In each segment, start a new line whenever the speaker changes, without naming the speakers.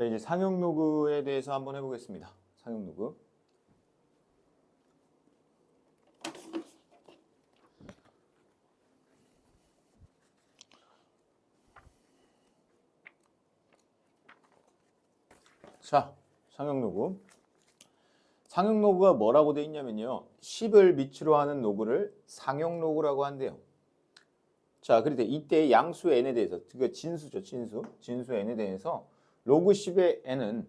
자, 이제 상용 로그에 대해서 한번 해보겠습니다. 상용 로그. 자, 상용 로그. 상용 로그가 뭐라고 돼 있냐면요. 10을 밑으로 하는 로그를 상용 로그라고 한대요. 자, 그런데 이때 양수 n에 대해서, 그러니까 진수죠, 진수. 진수 n에 대해서 로그 10의 n은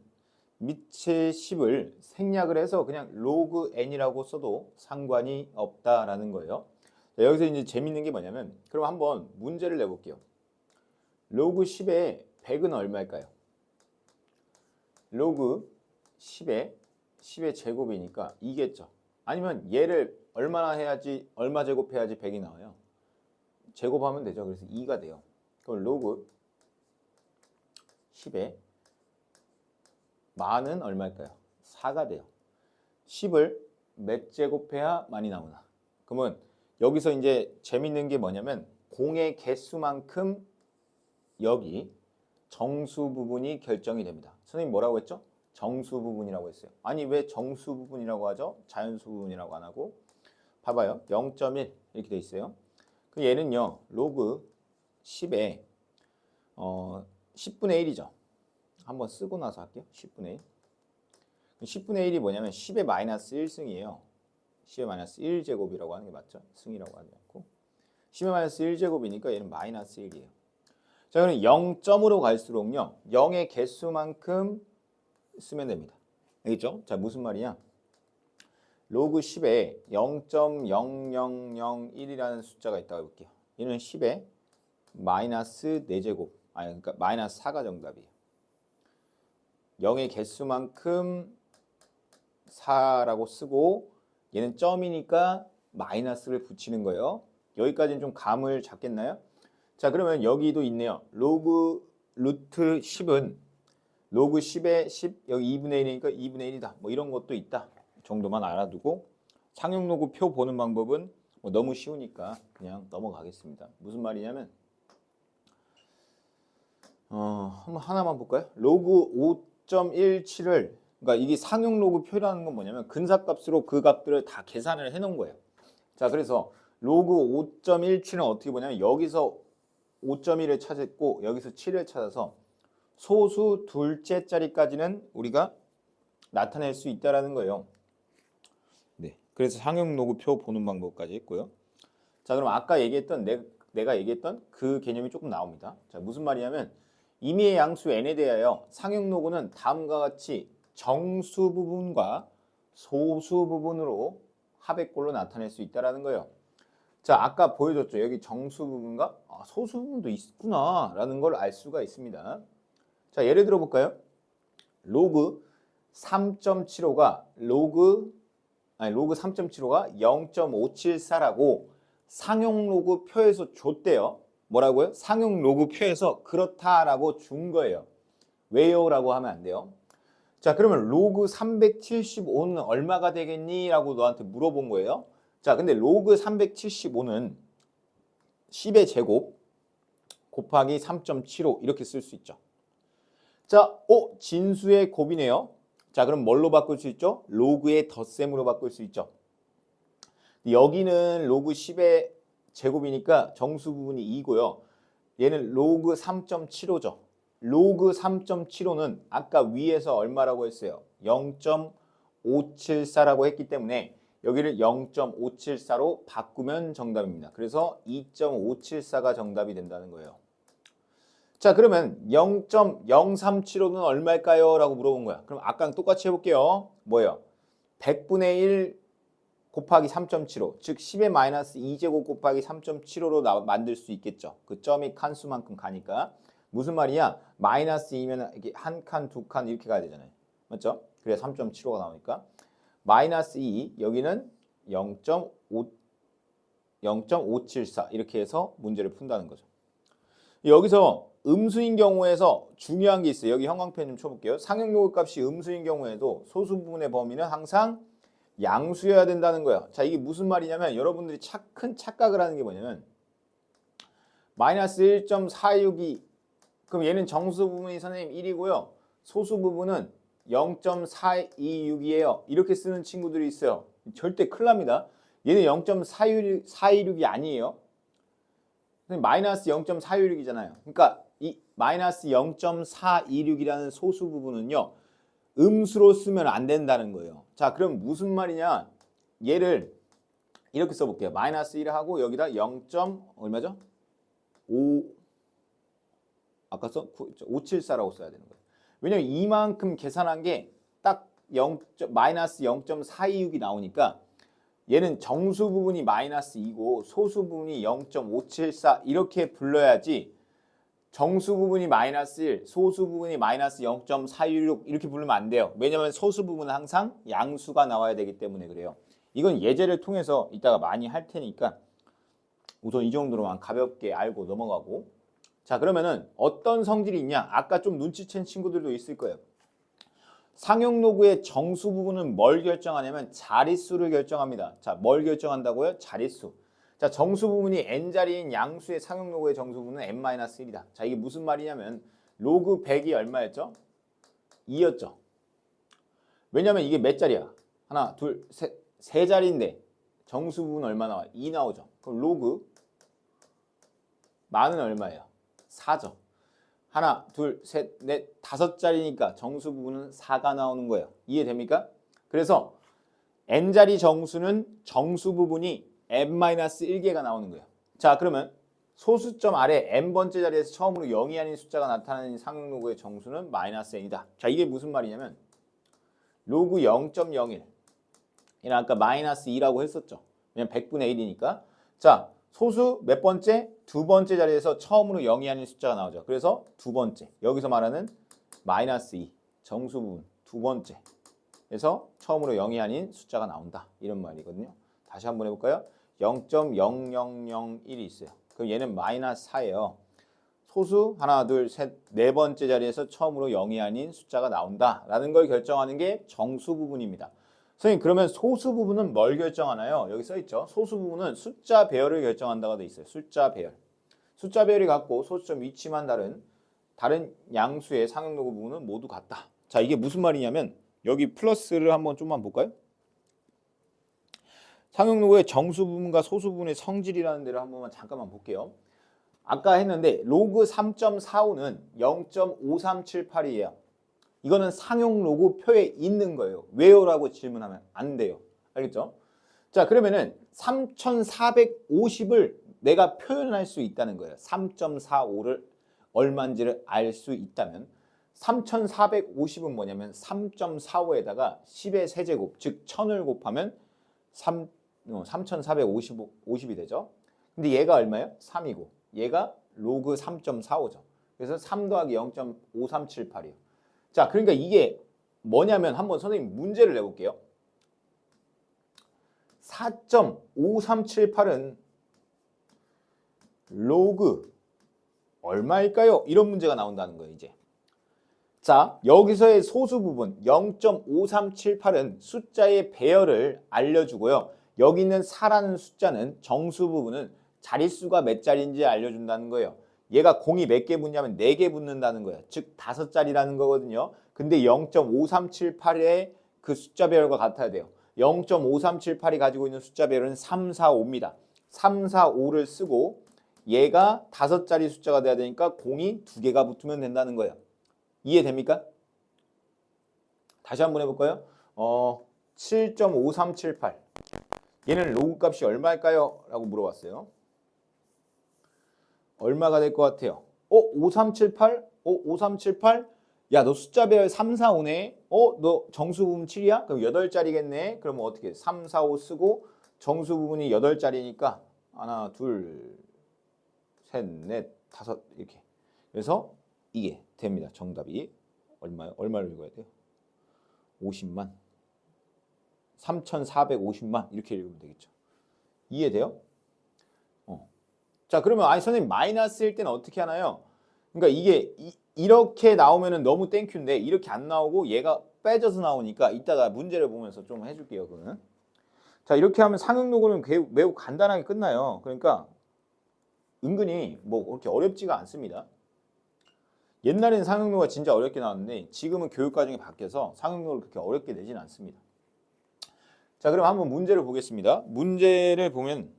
밑에 10을 생략을 해서 그냥 로그 n이라고 써도 상관이 없다라는 거예요. 자, 여기서 이제 재밌는 게 뭐냐면, 그럼 한번 문제를 내볼게요. 로그 10의 100은 얼마일까요? 로그 10의 제곱이니까 2겠죠. 아니면 얘를 얼마나 해야지, 얼마 제곱해야지 100이 나와요? 제곱하면 되죠. 그래서 2가 돼요. 그럼 로그 10의 만은 얼마일까요? 4가 돼요. 10을 몇 제곱해야 많이 나오나? 그러면 여기서 이제 재밌는 게 뭐냐면 공의 개수만큼 여기 정수 부분이 결정이 됩니다. 선생님 뭐라고 했죠? 정수 부분이라고 했어요. 아니 왜 정수 부분이라고 하죠? 자연수 부분이라고 안 하고. 봐봐요. 0.1 이렇게 돼 있어요. 그 얘는요. 로그 10에 10분의 1이죠. 한번 쓰고 나서 할게요. 10분의 1. 10분의 1이 뭐냐면 10의 마이너스 1승이에요. 10의 마이너스 1제곱이라고 하는 게 맞죠? 승이라고 하지 않고. 10의 마이너스 1제곱이니까 얘는 마이너스 1이에요. 자, 그럼 0점으로 갈수록요. 0의 개수만큼 쓰면 됩니다. 알겠죠? 자, 무슨 말이냐? 로그 10에 0.0001이라는 숫자가 있다고 해볼게요. 얘는 10의 마이너스 4제곱. 아니, 그러니까 마이너스 4가 정답이에요. 0의 개수만큼 4라고 쓰고 얘는 점이니까 마이너스를 붙이는 거예요. 여기까지는 좀 감을 잡겠나요? 자, 그러면 여기도 있네요. 로그 루트 10은 로그 10에 10 여기 2분의 1이니까 2분의 1이다. 뭐 이런 것도 있다. 정도만 알아두고 상용 로그 표 보는 방법은 뭐 너무 쉬우니까 그냥 넘어가겠습니다. 무슨 말이냐면 한번 하나만 볼까요? 로그 5.17을 그러니까 이게 상용 로그 표라는 건 뭐냐면 근사값으로 그 값들을 다 계산을 해 놓은 거예요. 자, 그래서 로그 5.17은 어떻게 보냐면 여기서 5.1을 찾았고 여기서 7을 찾아서 소수 둘째 자리까지는 우리가 나타낼 수 있다라는 거예요. 네, 그래서 상용 로그 표 보는 방법까지 했고요. 자, 그럼 아까 얘기했던 내가 얘기했던 그 개념이 조금 나옵니다. 자, 무슨 말이냐면 임의의 양수 n에 대하여 상용 로그는 다음과 같이 정수 부분과 소수 부분으로 합의꼴로 나타낼 수 있다라는 거예요. 자, 아까 보여줬죠. 여기 정수 부분과 소수 부분도 있구나라는 걸 알 수가 있습니다. 자, 예를 들어 볼까요? 로그 3.75가 로그 3.75가 0.574라고 상용 로그 표에서 줬대요. 뭐라고요? 상용 로그 표에서 그렇다라고 준 거예요. 왜요? 라고 하면 안 돼요. 자, 그러면 로그 375는 얼마가 되겠니? 라고 너한테 물어본 거예요. 자, 근데 로그 375는 10의 제곱 곱하기 3.75 이렇게 쓸 수 있죠. 자, 진수의 곱이네요. 자, 그럼 뭘로 바꿀 수 있죠? 로그의 덧셈으로 바꿀 수 있죠. 여기는 로그 10의 제곱이니까 정수 부분이 2고요. 얘는 로그 3.75죠. 로그 3.75는 아까 위에서 얼마라고 했어요? 0.574라고 했기 때문에 여기를 0.574로 바꾸면 정답입니다. 그래서 2.574가 정답이 된다는 거예요. 자, 그러면 0.0375는 얼마일까요? 라고 물어본 거야. 그럼 아까랑 똑같이 해볼게요. 뭐예요? 100분의 1 곱하기 3.75, 즉 10의 마이너스 2제곱 곱하기 3.75로 만들 수 있겠죠. 그 점이 칸수만큼 가니까. 무슨 말이냐? 마이너스 2면 이렇게 한 칸, 두 칸 이렇게 가야 되잖아요. 맞죠? 그래야 3.75가 나오니까. 마이너스 2, 여기는 0.574 이렇게 해서 문제를 푼다는 거죠. 여기서 음수인 경우에서 중요한 게 있어요. 여기 형광펜 좀 쳐볼게요. 상용 로그 값이 음수인 경우에도 소수 부분의 범위는 항상 양수여야 된다는 거예요. 자, 이게 무슨 말이냐면 여러분들이 큰 착각을 하는 게 뭐냐면 마이너스 1.462 그럼 얘는 정수 부분이 선생님 1이고요. 소수 부분은 0.426이에요. 이렇게 쓰는 친구들이 있어요. 절대 큰일 납니다. 얘는 0.426이 아니에요. 마이너스 0.426이잖아요. 그러니까 이 마이너스 0.426이라는 소수 부분은요. 음수로 쓰면 안 된다는 거예요. 자, 그럼 무슨 말이냐? 얘를 이렇게 써볼게요. 마이너스 1 하고 여기다 0. 얼마죠? 5 아까 574라고 써야 되는 거예요. 왜냐면 이만큼 계산한 게 딱 마이너스 0.426이 나오니까 얘는 정수 부분이 마이너스 2고 소수 부분이 0.574 이렇게 불러야지 정수 부분이 마이너스 1, 소수 부분이 마이너스 0.416 이렇게 부르면 안 돼요. 왜냐면 소수 부분은 항상 양수가 나와야 되기 때문에 그래요. 이건 예제를 통해서 이따가 많이 할 테니까 우선 이 정도로만 가볍게 알고 넘어가고. 자, 그러면은 어떤 성질이 있냐? 아까 좀 눈치챈 친구들도 있을 거예요. 상용로그의 정수 부분은 뭘 결정하냐면 자릿수를 결정합니다. 자, 뭘 결정한다고요? 자릿수. 자, 정수 부분이 n자리인 양수의 상용로그의 정수 부분은 n-1이다. 자, 이게 무슨 말이냐면 로그 100이 얼마였죠? 2였죠. 왜냐면 이게 몇 자리야? 하나, 둘, 셋, 세 자리인데 정수 부분 얼마 나와? 2 나오죠. 그럼 로그 만은 얼마예요? 4죠. 하나, 둘, 셋, 넷, 5자리니까 정수 부분은 4가 나오는 거예요. 이해됩니까? 그래서 n자리 정수는 정수 부분이 n-1개가 나오는 거예요. 자, 그러면 소수점 아래 n번째 자리에서 처음으로 0이 아닌 숫자가 나타나는 상용로그의 정수는 마이너스 n이다. 자, 이게 무슨 말이냐면 로그 0.01 이는 아까 마이너스 2라고 했었죠. 왜냐면 100분의 1이니까. 자, 소수 몇 번째? 두 번째 자리에서 처음으로 0이 아닌 숫자가 나오죠. 그래서 두 번째. 여기서 말하는 마이너스 2 정수 부분 두 번째. 그래서 처음으로 0이 아닌 숫자가 나온다. 이런 말이거든요. 다시 한번 해볼까요? 0.0001이 있어요. 그럼 얘는 마이너스 4예요. 소수 하나, 둘, 셋, 네 번째 자리에서 처음으로 0이 아닌 숫자가 나온다라는 걸 결정하는 게 정수 부분입니다. 선생님, 그러면 소수 부분은 뭘 결정하나요? 여기 써있죠. 소수 부분은 숫자 배열을 결정한다고 돼 있어요. 숫자 배열. 숫자 배열이 같고 소수점 위치만 다른 양수의 상용로그 부분은 모두 같다. 자, 이게 무슨 말이냐면 여기 플러스를 한번 좀만 볼까요? 상용로그의 정수 부분과 소수 부분의 성질이라는 데를 한번 잠깐만 볼게요. 아까 했는데 로그 3.45는 0.5378이에요. 이거는 상용로그 표에 있는 거예요. 왜요라고 질문하면 안 돼요. 알겠죠? 자, 그러면은 3450을 내가 표현할 수 있다는 거예요. 3.45를 얼마인지를 알 수 있다면 3450은 뭐냐면 3.45에다가 10의 세제곱, 즉 1000을 곱하면 3450이 되죠. 근데 얘가 얼마예요? 3이고 얘가 로그 3.45죠. 그래서 3 더하기 0.5378이에요. 자, 그러니까 이게 뭐냐면 한번 선생님 문제를 내볼게요. 4.5378은 로그 얼마일까요? 이런 문제가 나온다는 거예요, 이제. 자, 여기서의 소수 부분 0.5378은 숫자의 배열을 알려주고요. 여기 있는 4라는 숫자는 정수 부분은 자릿수가 몇 자리인지 알려준다는 거예요. 얘가 공이 몇 개 붙냐면 4개 붙는다는 거예요. 즉 5자리라는 거거든요. 근데 0.5378의 그 숫자 배열과 같아야 돼요. 0.5378이 가지고 있는 숫자 배열은 3, 4, 5입니다. 3, 4, 5를 쓰고 얘가 5자리 숫자가 돼야 되니까 공이 2개가 붙으면 된다는 거예요. 이해됩니까? 다시 한번 해볼까요? 7.5378 얘는 로그 값이 얼마일까요? 라고 물어봤어요. 얼마가 될 것 같아요? 5378? 5378? 야, 너 숫자 배열 3, 4, 5네? 너 정수 부분 7이야? 그럼 8자리겠네? 그러면 어떻게 3, 4, 5 쓰고 정수 부분이 8자리니까 하나, 둘, 셋, 넷, 다섯 이렇게. 그래서 이게 됩니다. 정답이. 얼마요? 얼마를 읽어야 돼요? 50만. 3,450만 이렇게 읽으면 되겠죠. 이해돼요? 자, 그러면 아니 선생님 마이너스일 때는 어떻게 하나요? 그러니까 이게 이렇게 나오면은 너무 땡큐인데 이렇게 안 나오고 얘가 빼져서 나오니까 이따가 문제를 보면서 좀 해줄게요. 그거는. 자, 이렇게 하면 상용로그는 매우 간단하게 끝나요. 그러니까 은근히 뭐 그렇게 어렵지가 않습니다. 옛날에는 상용로가 진짜 어렵게 나왔는데 지금은 교육과정이 바뀌어서 상용로를 그렇게 어렵게 내진 않습니다. 자, 그럼 한번 문제를 보겠습니다. 문제를 보면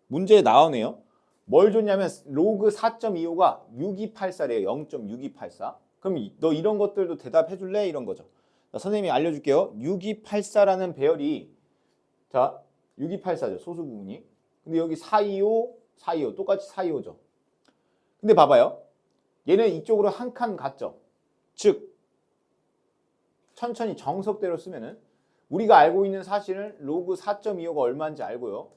문제에 나오네요. 뭘 줬냐면 로그 4.25가 6284래요. 0.6284. 그럼 너 이런 것들도 대답해 줄래? 이런 거죠. 자, 선생님이 알려줄게요. 6284라는 배열이 자 6284죠. 소수 부분이. 근데 여기 425, 425 똑같이 425죠. 근데 봐봐요. 얘는 이쪽으로 한 칸 갔죠. 즉 천천히 정석대로 쓰면은 우리가 알고 있는 사실은 로그 4.25가 얼마인지 알고요.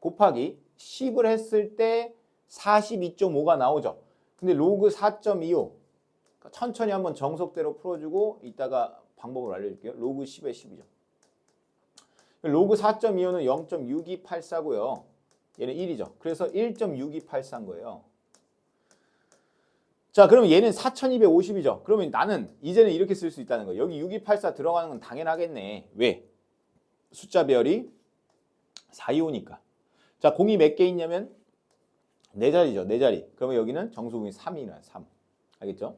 곱하기 10을 했을 때 42.5가 나오죠. 근데 로그 4.25 천천히 한번 정석대로 풀어주고 이따가 방법을 알려줄게요. 로그 10의 10이죠. 로그 4.25는 0.6284고요. 얘는 1이죠. 그래서 1.6284인 거예요. 자, 그러면 얘는 4250이죠. 그러면 나는 이제는 이렇게 쓸 수 있다는 거예요. 여기 6284 들어가는 건 당연하겠네. 왜? 숫자 배열이 425니까. 자, 공이 몇 개 있냐면 4자리죠. 4자리. 그러면 여기는 정수공이 3이나 3. 알겠죠?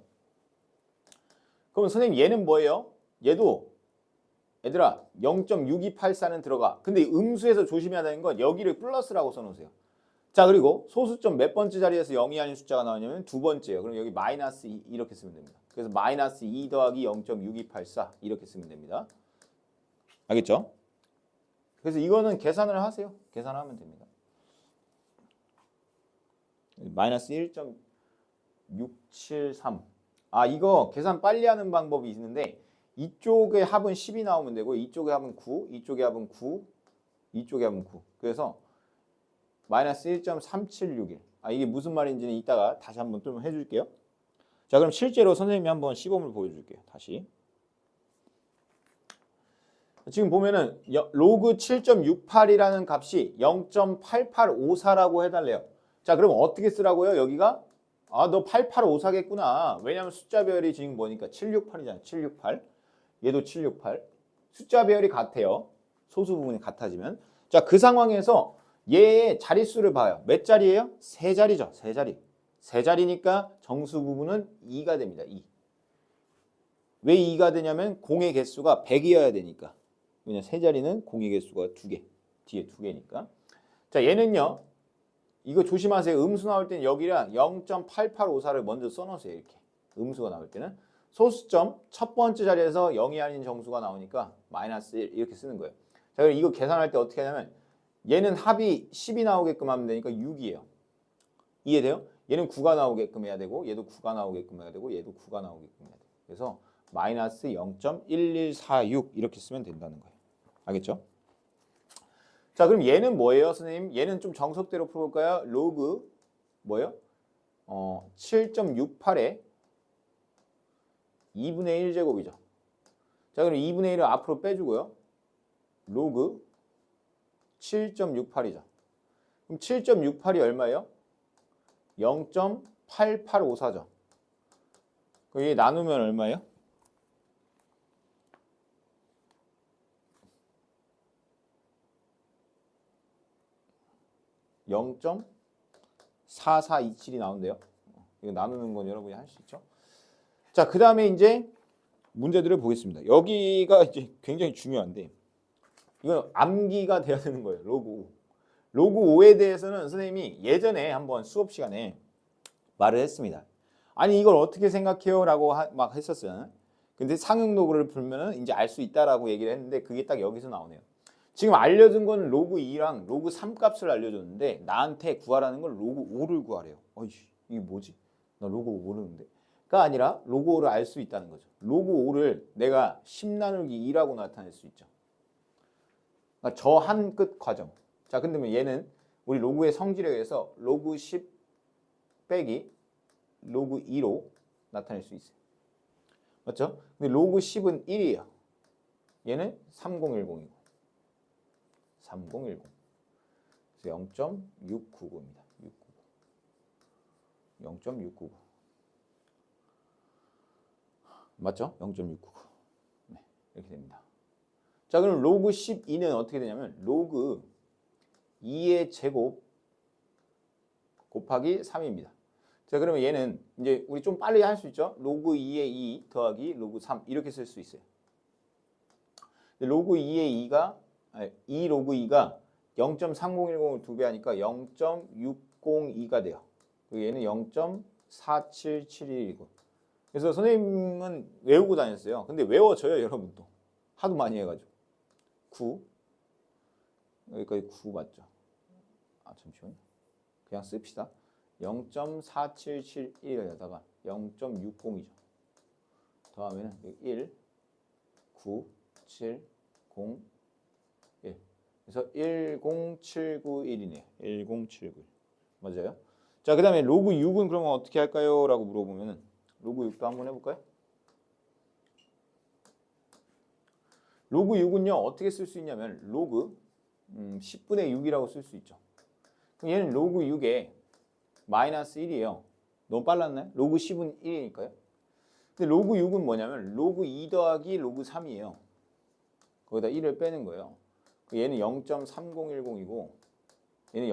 그럼 선생님 얘는 뭐예요? 얘도 얘들아 0.6284는 들어가. 근데 음수에서 조심해야 되는 건 여기를 플러스라고 써놓으세요. 자, 그리고 소수점 몇 번째 자리에서 0이 아닌 숫자가 나오냐면 두 번째예요. 그럼 여기 마이너스 2 이렇게 쓰면 됩니다. 그래서 마이너스 2 더하기 0.6284 이렇게 쓰면 됩니다. 알겠죠? 그래서 이거는 계산을 하세요. 계산하면 됩니다. 마이너스 1.673. 아, 이거 계산 빨리 하는 방법이 있는데 이쪽의 합은 10이 나오면 되고 이쪽의 합은 9, 이쪽의 합은 9, 이쪽의 합은 9. 그래서 마이너스 1.3761. 아, 이게 무슨 말인지는 이따가 다시 한번 좀 해줄게요. 자, 그럼 실제로 선생님이 한번 시범을 보여줄게요. 다시. 지금 보면은 로그 7.68이라는 값이 0.8854라고 해달래요. 자, 그럼 어떻게 쓰라고요? 여기가 아, 너 8854겠구나. 왜냐면 숫자 배열이 지금 뭐니까 768이잖아. 768. 얘도 768. 숫자 배열이 같아요. 소수 부분이 같아지면. 자, 그 상황에서 얘의 자릿수를 봐요. 몇 자리예요? 세 자리죠. 세 자리. 세 자리니까 정수 부분은 2가 됩니다. 2. 왜 2가 되냐면 공의 개수가 100이어야 되니까. 왜냐 세 자리는 공의 개수가 2개. 뒤에 2개니까. 자, 얘는요. 이거 조심하세요. 음수 나올 때는 여기랑 0.8854를 먼저 써놓으세요. 이렇게. 음수가 나올 때는. 소수점 첫 번째 자리에서 0이 아닌 정수가 나오니까 마이너스 1 이렇게 쓰는 거예요. 자, 그럼 이거 계산할 때 어떻게 하냐면 얘는 합이 10이 나오게끔 하면 되니까 6이에요. 이해돼요? 얘는 9가 나오게끔 해야 되고 얘도 9가 나오게끔 해야 되고 얘도 9가 나오게끔 해야 돼요. 그래서 마이너스 0.1146 이렇게 쓰면 된다는 거예요. 알겠죠? 자, 그럼 얘는 뭐예요, 선생님? 얘는 좀 정석대로 풀어볼까요? 로그 뭐예요? 7.68에 2분의 1제곱이죠. 자, 그럼 2분의 1을 앞으로 빼주고요. 로그 7.68이죠. 그럼 7.68이 얼마예요? 0.8854죠. 그럼 얘 나누면 얼마예요? 0.4427이 나온대요. 이거 나누는 건 여러분이 할 수 있죠? 자, 그 다음에 이제 문제들을 보겠습니다. 여기가 이제 굉장히 중요한데 이건 암기가 돼야 되는 거예요. 로그 5. 로그 5에 대해서는 선생님이 예전에 한번 수업 시간에 말을 했습니다. 아니 이걸 어떻게 생각해요? 라고 막 했었어요. 근데 상용 로그를 풀면은 이제 알 수 있다라고 얘기를 했는데 그게 딱 여기서 나오네요. 지금 알려준 건 로그 2랑 로그 3 값을 알려줬는데 나한테 구하라는 건 로그 5를 구하래요. 어이씨 이게 뭐지? 나 로그 5 모르는데. 가 아니라 로그 5를 알 수 있다는 거죠. 로그 5를 내가 10 나누기 2라고 나타낼 수 있죠. 그러니까 저 한 끝 과정. 자, 근데 얘는 우리 로그의 성질에 의해서 로그 10 빼기 로그 2로 나타낼 수 있어요. 맞죠? 근데 로그 10은 1이에요. 얘는 3010이고 3010. 그래서 0.699입니다. 0.699. 맞죠? 0.699. 네, 이렇게 됩니다. 자, 그럼 로그 12는 어떻게 되냐면 로그 2의 제곱 곱하기 3입니다. 자, 그러면 얘는 이제 우리 좀 빨리 할 수 있죠. 로그 2의 2 더하기 로그 3 이렇게 쓸 수 있어요. 로그 2의 2가 2 로그 2가 0.3010을 2배 하니까 0.602가 돼요. 그리고 얘는 0.477이고. 그래서 선생님은 외우고 다녔어요. 근데 외워져요, 여러분도. 하도 많이 해가지고. 9 여기까지 9 맞죠? 아, 잠시만요. 그냥 씁시다. 0.4771에다가 0.60이죠. 더하면 1, 9, 7, 0, 1. 그래서 10791이네요. 10791. 맞아요? 자, 그 다음에 로그 6은 그러면 어떻게 할까요? 라고 물어보면은 로그 6도 한번 해볼까요? 로그 6은요, 어떻게 쓸 수 있냐면 로그 10분의 6이라고 쓸 수 있죠. 그럼 얘는 로그 6에 마이너스 1이에요. 너무 빨랐나요? 로그 10은 1이니까요. 근데 로그 6은 뭐냐면 로그 2 더하기 로그 3이에요. 거기다 1을 빼는 거예요. 얘는 0.3010이고 얘는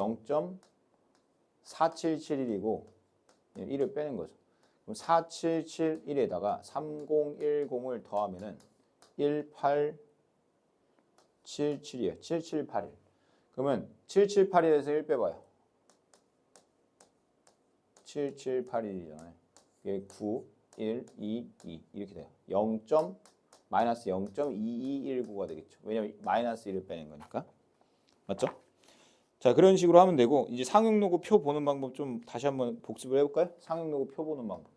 0.4771이고 얘는 1을 빼는 거죠. 그럼 4771에다가 3010을 더하면은 1877이에요. 7781. 그러면 7781에서 1 빼봐요. 7781이잖아요. 이게 9, 1, 2, 2 이렇게 돼요. 0. 마이너스 0.2219가 되겠죠. 왜냐면 마이너스 1을 빼는 거니까. 맞죠? 자, 그런 식으로 하면 되고 이제 상용로그 표 보는 방법 좀 다시 한번 복습을 해볼까요? 상용로그 표 보는 방법.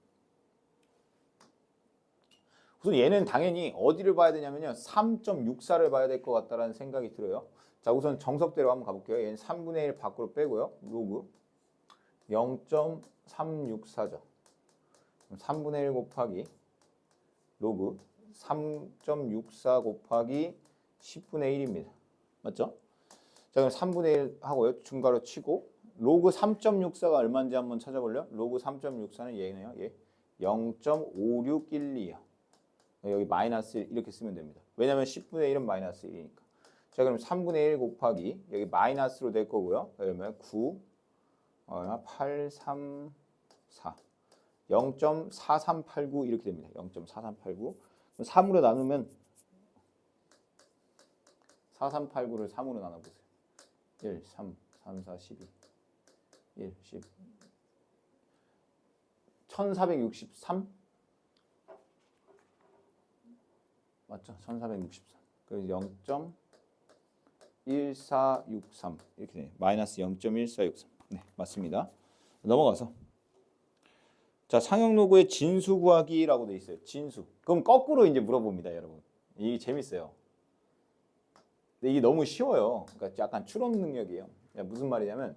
우선 얘는 당연히 어디를 봐야 되냐면요. 3.64를 봐야 될 것 같다라는 생각이 들어요. 자, 우선 정석대로 한번 가볼게요. 얘는 3분의 1 밖으로 빼고요. 로그 0.364죠. 3분의 1 곱하기 로그 3.64 곱하기 10분의 1입니다. 맞죠? 자, 그럼 3분의 1 하고요. 중괄호 치고 로그 3.64가 얼마인지 한번 찾아볼래요? 로그 3.64는 얘네요. 얘 0.5612야. 여기 마이너스 1 이렇게 쓰면 됩니다. 왜냐면 10분의 1은 마이너스 1이니까. 자, 그럼 3분의 1 곱하기 여기 마이너스로 될 거고요. 그러면 9 834 0.4389 이렇게 됩니다. 0.4389 3으로 나누면 4389를 3으로 나눠보세요. 1, 3, 3, 4, 12 1, 10 1463 맞죠? 1463 그래서 0.1463 이렇게 돼요. 마이너스 0.1463 네, 맞습니다. 넘어가서 자, 상용로그의 진수 구하기라고 돼 있어요. 진수. 그럼 거꾸로 이제 물어봅니다, 여러분. 이게 재밌어요. 근데 이게 너무 쉬워요. 그러니까 약간 추론 능력이에요. 무슨 말이냐면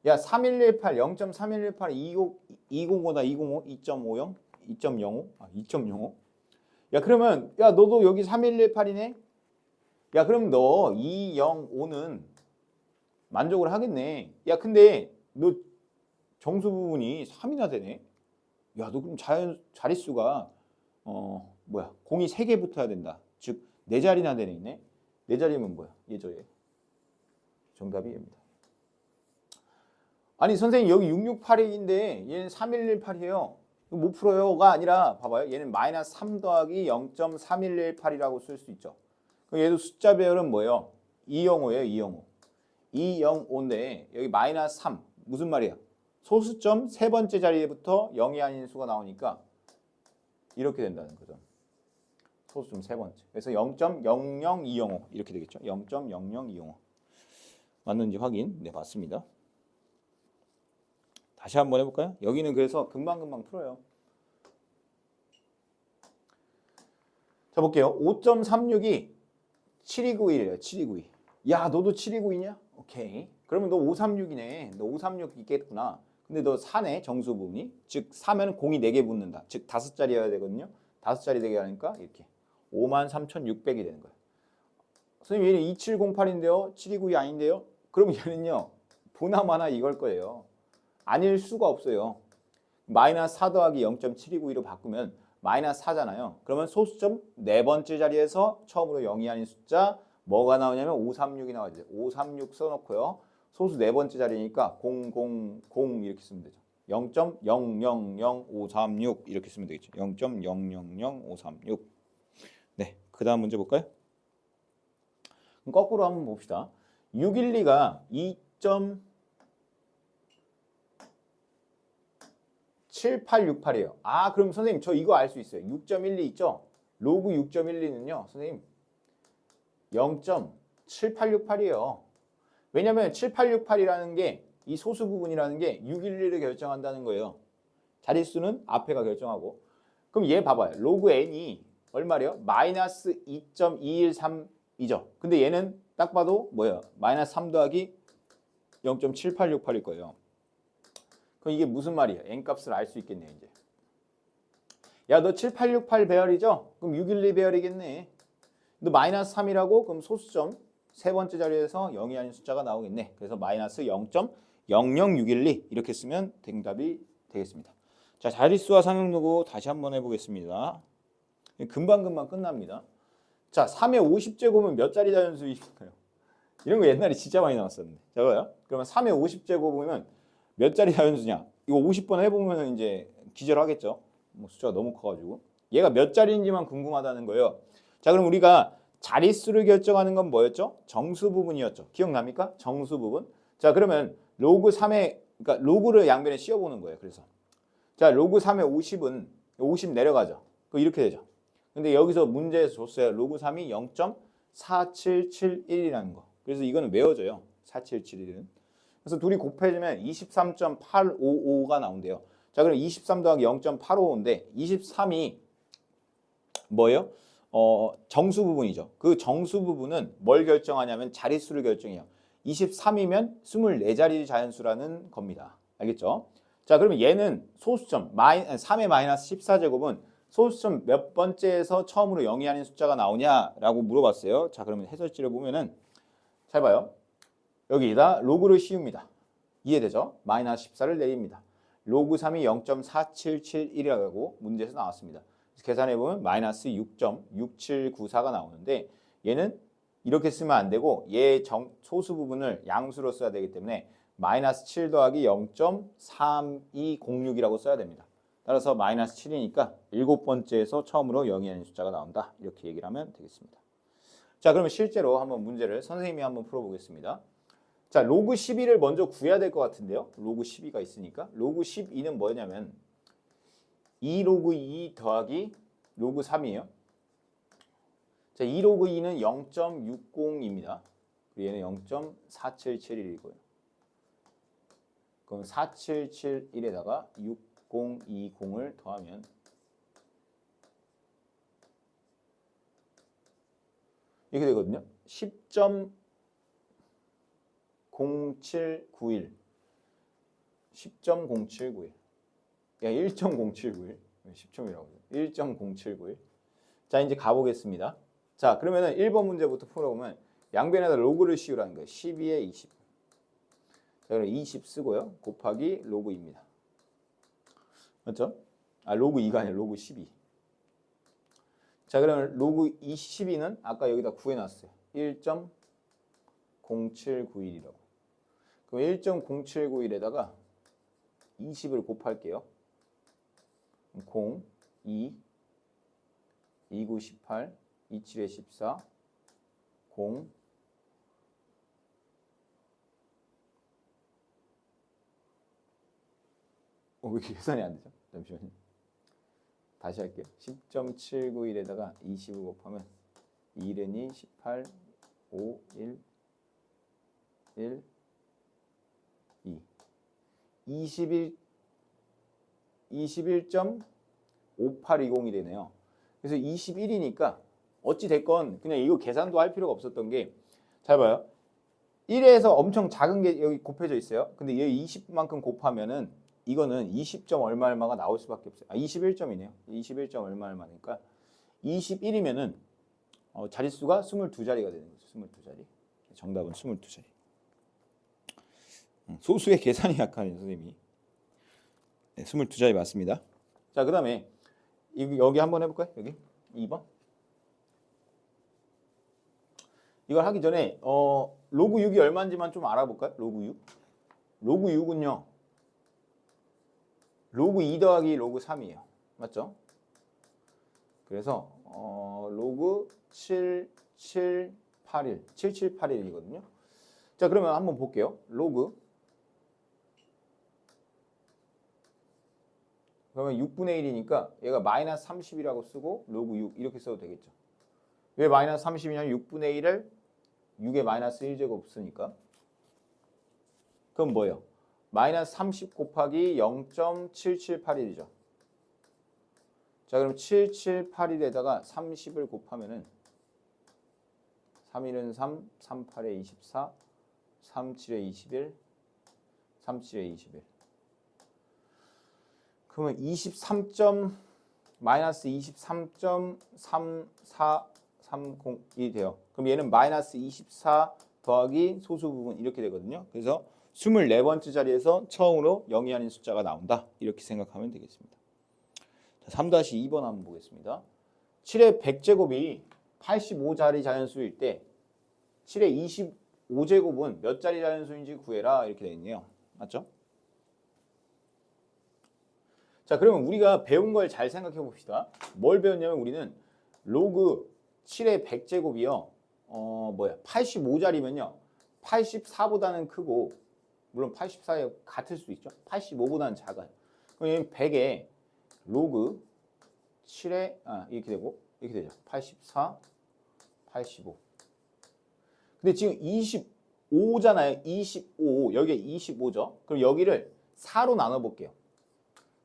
야, 3118 0.3118 205다 205 2.50 2.05 2.05 야, 그러면 야, 너도 여기 3118이네. 야, 그럼 너 205는 만족을 하겠네. 야, 근데 너 정수 부분이 3이나 되네. 야, 너 그럼 자릿수가 공이 3개 붙어야 된다. 즉 4자리나 되네. 4자리면 뭐야? 얘죠, 얘. 정답이 얘입니다. 아니, 선생님 여기 668인데 얘는 3118이에요. 이거 못 풀어요가 아니라 봐봐요. 얘는 마이너스 3 더하기 0.3118이라고 쓸 수 있죠. 그럼 얘도 숫자 배열은 뭐예요? 205예요. 205인데 여기 마이너스 3 무슨 말이야? 소수점 세 번째 자리부터 0이 아닌 수가 나오니까 이렇게 된다는 거죠. 소수점 세 번째. 그래서 0.00205 이렇게 되겠죠. 0.00205 맞는지 확인. 네, 맞습니다. 다시 한번 해볼까요? 여기는 그래서 금방금방 풀어요. 자, 볼게요. 5.36이 7291이래요. 7292. 야, 너도 7292냐? 오케이. 그러면 너 536이네. 너 536 있겠구나. 근데 너 4네, 정수 부분이. 즉 4면 공이 4개 붙는다. 즉 5자리여야 되거든요. 5자리 되게 하니까 이렇게 53,600이 되는 거예요. 선생님 얘는 2708인데요. 7292 아닌데요? 그럼 얘는요. 보나마나 이걸 거예요. 아닐 수가 없어요. 마이너스 4 더하기 0.7292로 바꾸면 마이너스 4잖아요. 그러면 소수점 네 번째 자리에서 처음으로 0이 아닌 숫자 뭐가 나오냐면 536이 나와야죠. 536 써놓고요. 소수 네 번째 자리니까 000 이렇게 쓰면 되죠. 0.000536 이렇게 쓰면 되겠죠. 0.000536. 네, 그 다음 문제 볼까요? 그럼 거꾸로 한번 봅시다. 612가 2.7868이에요. 아, 그럼 선생님 저 이거 알 수 있어요. 6.12 있죠? 로그 6.12는요, 선생님 0.7868이에요. 왜냐면 7868이라는 게 이 소수 부분이라는 게 612를 결정한다는 거예요. 자릿수는 앞에가 결정하고. 그럼 얘 봐봐요. 로그 n이 얼마래요? 마이너스 2.213이죠. 근데 얘는 딱 봐도 뭐예요? 마이너스 3 더하기 0.7868일 거예요. 그럼 이게 무슨 말이에요? n 값을 알 수 있겠네요. 이제. 야, 너 7868 배열이죠? 그럼 612 배열이겠네. 너 마이너스 3이라고? 그럼 소수점 세 번째 자리에서 0이 아닌 숫자가 나오겠네. 그래서 마이너스 0.00612 이렇게 쓰면 정답이 되겠습니다. 자, 자릿수와 상용로고 다시 한번 해보겠습니다. 금방금방 끝납니다. 자, 3의 50제곱은 몇 자리 자연수일까요? 이런 거 옛날에 진짜 많이 나왔었는데. 자, 봐요. 그러면 3의 50제곱이면 몇 자리 자연수냐? 이거 50번 해보면 이제 기절하겠죠. 뭐 숫자가 너무 커가지고. 얘가 몇 자리인지만 궁금하다는 거예요. 자, 그럼 우리가 자릿수를 결정하는 건 뭐였죠? 정수 부분이었죠. 기억납니까? 정수 부분. 자, 그러면 로그 3의, 그러니까 로그를 양변에 씌워보는 거예요. 그래서. 자, 로그 3의 50은 50 내려가죠. 그 이렇게 되죠. 근데 여기서 문제에서 줬어요. 로그 3이 0.4771이라는 거. 그래서 이거는 외워져요. 4771은. 그래서 둘이 곱해주면 23.855가 나온대요. 자, 그럼 23 더하기 0.855인데 23이 뭐예요? 정수 부분이죠. 그 정수 부분은 뭘 결정하냐면 자릿수를 결정해요. 23이면 24자리 자연수라는 겁니다. 알겠죠? 자, 그러면 얘는 소수점 3의 마이너스 14제곱은 소수점 몇 번째에서 처음으로 0이 아닌 숫자가 나오냐라고 물어봤어요. 자, 그러면 해설지를 보면은 잘 봐요. 여기다 로그를 씌웁니다. 이해되죠? 마이너스 14를 내립니다. 로그 3이 0.4771이라고 문제에서 나왔습니다. 계산해보면 마이너스 6.6794가 나오는데 얘는 이렇게 쓰면 안 되고 얘 소수 부분을 양수로 써야 되기 때문에 마이너스 7 더하기 0.3206이라고 써야 됩니다. 따라서 마이너스 7이니까 7번째에서 처음으로 0이 아닌 숫자가 나온다. 이렇게 얘기를 하면 되겠습니다. 자, 그러면 실제로 한번 문제를 선생님이 한번 풀어보겠습니다. 자, 로그 12를 먼저 구해야 될 것 같은데요. 로그 12가 있으니까. 로그 12는 뭐냐면 2 로그 2 더하기 로그 3이에요. 자, 2 로그 2는 0.60입니다. 얘는 0.4771이고요. 그럼 4771에다가 6020을 더하면 이렇게 되거든요. 10.0791 10.0791 야, 1.0791 10점이라고 1.0791 자, 이제 가보겠습니다. 자, 그러면은 1번 문제부터 풀어보면 양변에다 로그를 씌우라는 거예요. 12에 20. 자, 그럼 20 쓰고요. 곱하기 로그입니다. 맞죠? 아, 로그 2가 아니라 로그 12. 자, 그러면 로그 12는 아까 여기다 구해놨어요. 1.0791이라고. 그럼 1.0791에다가 20을 곱할게요. 0, 2, 29, 18, 27에 14, 0, 왜 이렇게 계산이 안 되죠? 잠시만요. 다시 할게요. 10.791에다가 20을 곱하면 2는 18, 5, 1, 1, 2. 21.5820이 되네요. 그래서 21이니까 어찌 됐건 그냥 이거 계산도 할 필요가 없었던 게 잘 봐요. 1에서 엄청 작은 게 여기 곱해져 있어요. 근데 얘 20만큼 곱하면은 이거는 20점 얼마 얼마가 나올 수밖에 없어요. 아, 21점이네요. 21점 얼마 얼마니까 21이면은 자릿수가 22자리가 되는 거죠. 22자리. 정답은 22자리. 소수의 계산이 약한 선생님이. 네, 22자리 맞습니다. 자, 그 다음에 여기 한번 해볼까요? 여기 2번. 이걸 하기 전에 로그 6이 얼마인지만 좀 알아볼까요? 로그 6. 로그 6은요. 로그 2 더하기 로그 3이에요. 맞죠? 그래서 로그 7781, 7781이거든요. 자, 그러면 한번 볼게요. 로그 그러면 6분의 1이니까 얘가 마이너스 30이라고 쓰고 로그 6 이렇게 써도 되겠죠. 왜 마이너스 30이냐면 6분의 1을 6에 마이너스 1제곱 쓰니까. 그럼 뭐예요? 마이너스 30 곱하기 0.7781이죠. 자, 그럼 7781에다가 30을 곱하면은 3일은 3, 38에 24, 37에 21, 37에 21. 그러면 23. 마이너스 23.3430이 돼요. 그럼 얘는 마이너스 24 더하기 소수 부분 이렇게 되거든요. 그래서 24번째 자리에서 처음으로 0이 아닌 숫자가 나온다. 이렇게 생각하면 되겠습니다. 자, 3-2번 한번 보겠습니다. 7의 100제곱이 85자리 자연수일 때 7의 25제곱은 몇 자리 자연수인지 구해라 이렇게 되어 있네요. 맞죠? 자, 그러면 우리가 배운 걸 잘 생각해 봅시다. 뭘 배웠냐면 우리는 로그 7의 100제곱이요. 85자리면요. 84보다는 크고 물론 84에 같을 수도 있죠. 85보다는 작아요. 그럼 100에 로그 7에 이렇게 되고 이렇게 되죠. 84, 85. 근데 지금 25잖아요. 25. 여기에 25죠. 그럼 여기를 4로 나눠 볼게요.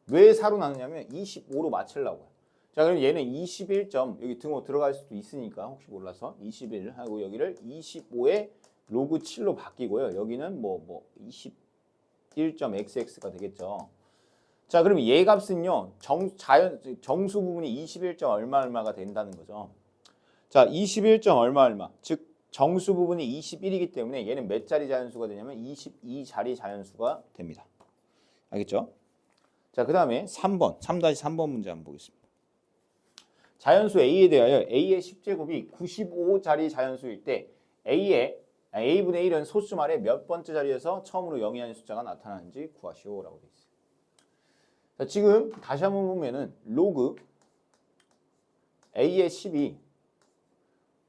왜 4로 나누냐면 25로 맞추려고요. 자, 그럼 얘는 21점 여기 등호 들어갈 수도 있으니까 혹시 몰라서 21 하고 여기를 25에 로그 7로 바뀌고요. 여기는 21.xx가 되겠죠. 자, 그럼 얘 값은요. 정수 부분이 21점 얼마가 된다는 거죠. 자, 21점 얼마. 즉 정수 부분이 21이기 때문에 얘는 몇 자리 자연수가 되냐면 22자리 자연수가 됩니다. 알겠죠? 자, 그 다음에 3번, 3-3번 문제 한번 보겠습니다. 자연수 A에 대하여 A의 10제곱이 95자리 자연수일 때 A분의 1은 소수 말의 몇 번째 자리에서 처음으로 0이 아닌 숫자가 나타나는지 구하시오 라고 되어 있어요. 자, 지금 다시 한번 보면은 로그 A의 10이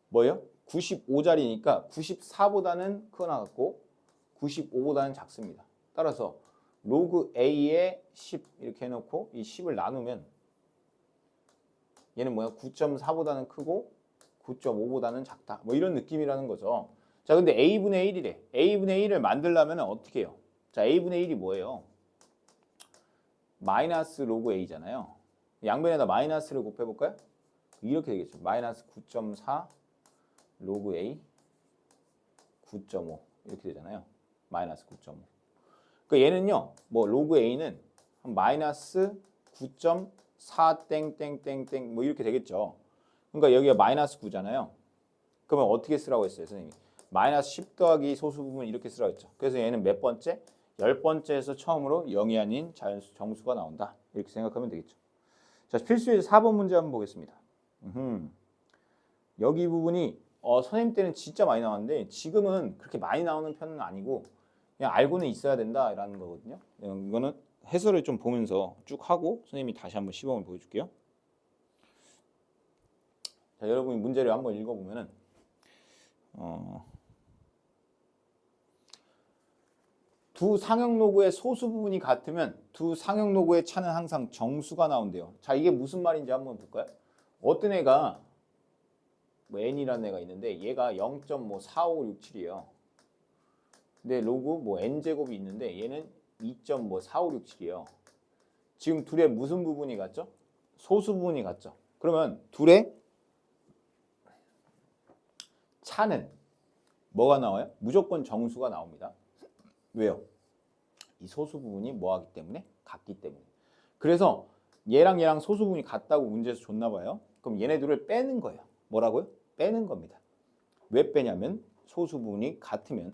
뭐예요? 95자리니까 94보다는 크거나 같고 95보다는 작습니다. 따라서 로그 A의 10 이렇게 해놓고 이 10을 나누면 얘는 뭐야? 9.4보다는 크고 9.5보다는 작다. 뭐 이런 느낌이라는 거죠. 자, 근데 A분의 1이래. A분의 1을 만들려면 어떻게 해요? 자, A분의 1이 뭐예요? 마이너스 로그 A잖아요. 양변에다 마이너스를 곱해볼까요? 이렇게 되겠죠. 마이너스 9.4 로그 A 9.5 이렇게 되잖아요. 마이너스 9.5. 그러니까 얘는요. 로그 A는 마이너스 9.4 땡땡땡땡 뭐 이렇게 되겠죠. 그러니까 여기가 마이너스 9잖아요. 그러면 어떻게 쓰라고 했어요, 선생님이? 마이너스 10 더하기 소수 부분 이렇게 쓰라고 했죠. 그래서 얘는 몇 번째? 10번째에서 처음으로 0이 아닌 자연수 정수가 나온다. 이렇게 생각하면 되겠죠. 자, 필수에서 4번 문제 한번 보겠습니다. 여기 부분이 선생님 때는 진짜 많이 나왔는데 지금은 그렇게 많이 나오는 편은 아니고 그냥 알고는 있어야 된다라는 거거든요. 이거는 해설을 좀 보면서 쭉 하고 선생님이 다시 한번 시범을 보여줄게요. 자, 여러분이 문제를 한번 읽어보면은 두 상형 로그의 소수 부분이 같으면 두 상형 로그의 차는 항상 정수가 나온대요. 자, 이게 무슨 말인지 한번 볼까요? 어떤 애가 n이라는 애가 있는데 얘가 0.4567이에요. 근데 로그 n제곱이 있는데 얘는 2.4567이에요. 지금 둘의 무슨 부분이 같죠? 소수 부분이 같죠? 그러면 둘의 차는 뭐가 나와요? 무조건 정수가 나옵니다. 왜요? 이 소수 부분이 뭐하기 때문에? 같기 때문에. 그래서 얘랑 소수 부분이 같다고 문제에서 줬나 봐요. 그럼 얘네들을 빼는 거예요. 뭐라고요? 빼는 겁니다. 왜 빼냐면 소수 부분이 같으면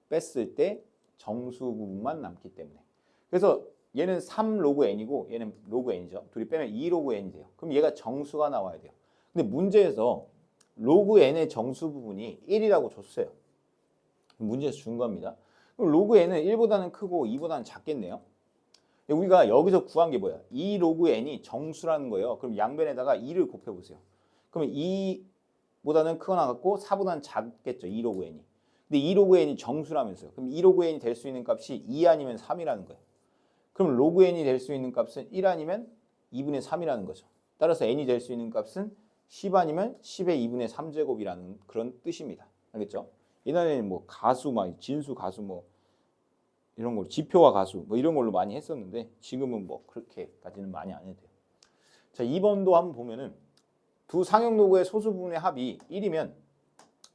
뺐을 때 정수 부분만 남기 때문에. 그래서 얘는 3 로그 n이고 얘는 로그 n이죠. 둘이 빼면 2 로그 n이 돼요. 그럼 얘가 정수가 나와야 돼요. 근데 문제에서 로그 n의 정수 부분이 1이라고 줬어요. 문제에서 준 겁니다. 그럼 로그 n은 1보다는 크고 2보다는 작겠네요. 우리가 여기서 구한 게 뭐야? 2 로그 n이 정수라는 거예요. 그럼 양변에다가 2를 곱해보세요. 그러면 2보다는 크거나 같고 4보다는 작겠죠. 2 로그 n이. 근데 2 로그 n이 정수라면서요. 그럼 2 로그 n이 될 수 있는 값이 2 아니면 3이라는 거예요. 그럼 로그 n이 될 수 있는 값은 1 아니면 2분의 3이라는 거죠. 따라서 n이 될 수 있는 값은 10 아니면 10의 2분의 3제곱이라는 그런 뜻입니다. 알겠죠? 옛날에는 뭐 가수, 막 진수 가수 뭐 이런 걸로 지표와 가수 뭐 이런 걸로 많이 했었는데 지금은 뭐 그렇게까지는 많이 안 해도 돼요. 자, 2번도 한번 보면은 두 상형로그의 소수 부분의 합이 1이면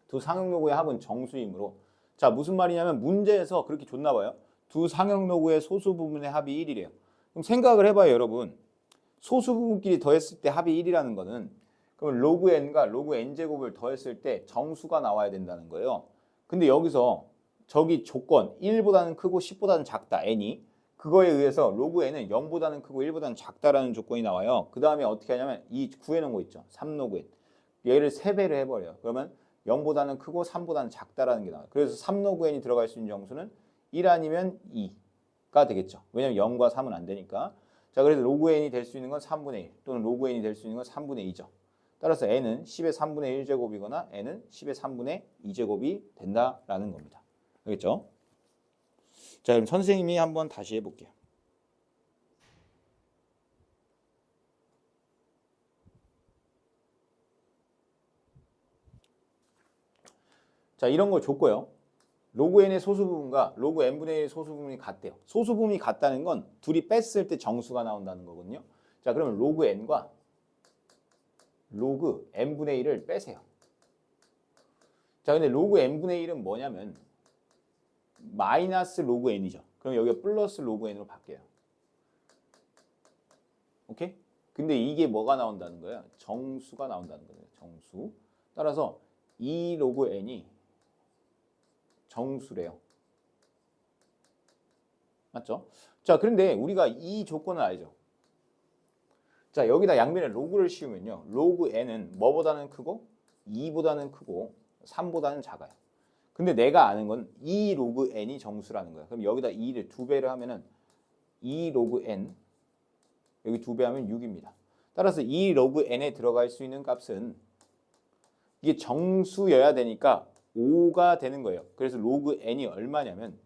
두 상형로그의 합은 정수이므로 자, 무슨 말이냐면 문제에서 그렇게 줬나 봐요. 두 상형로그의 소수 부분의 합이 1이래요. 그럼 생각을 해봐요, 여러분. 소수 부분끼리 더했을 때 합이 1이라는 거는 그럼 로그 n과 로그 n제곱을 더했을 때 정수가 나와야 된다는 거예요. 근데 여기서 저기 조건 1보다는 크고 10보다는 작다 n이 그거에 의해서 로그 n은 0보다는 크고 1보다는 작다라는 조건이 나와요. 그 다음에 어떻게 하냐면 이 구해놓은 거 있죠. 3로그 n 얘를 3배를 해버려요. 그러면 0보다는 크고 3보다는 작다라는 게 나와요. 그래서 3로그 n이 들어갈 수 있는 정수는 1 아니면 2가 되겠죠. 왜냐면 0과 3은 안 되니까. 자, 그래서 로그 n이 될 수 있는 건 3분의 1 또는 로그 n이 될 수 있는 건 3분의 2죠. 따라서 n은 10의 3분의 1제곱이거나 n은 10의 3분의 2제곱이 된다라는 겁니다. 알겠죠? 자, 그럼 선생님이 한번 다시 해볼게요. 자, 이런 거 줬고요. 로그 n의 소수 부분과 로그 n분의 1의 소수 부분이 같대요. 소수 부분이 같다는 건 둘이 뺐을 때 정수가 나온다는 거거든요. 자, 그러면 로그 n과 로그 n분의 1을 빼세요. 자, 근데 로그 n분의 1은 뭐냐면 마이너스 로그 n이죠. 그럼 여기가 플러스 로그 n으로 바뀌어요. 오케이? 근데 이게 뭐가 나온다는 거야? 정수가 나온다는 거예요. 정수. 따라서 2 로그 n이 정수래요. 맞죠? 자, 그런데 우리가 이 조건을 알죠. 자, 여기다 양면에 로그를 씌우면요. 로그 n은 뭐보다는 크고 2보다는 크고 3보다는 작아요. 근데 내가 아는 건 2 로그 n이 정수라는 거야. 그럼 여기다 2를 2배를 하면은 2 로그 n 여기 2배 하면 6입니다. 따라서 2 로그 n에 들어갈 수 있는 값은 이게 정수여야 되니까 5가 되는 거예요. 그래서 로그 n이 얼마냐면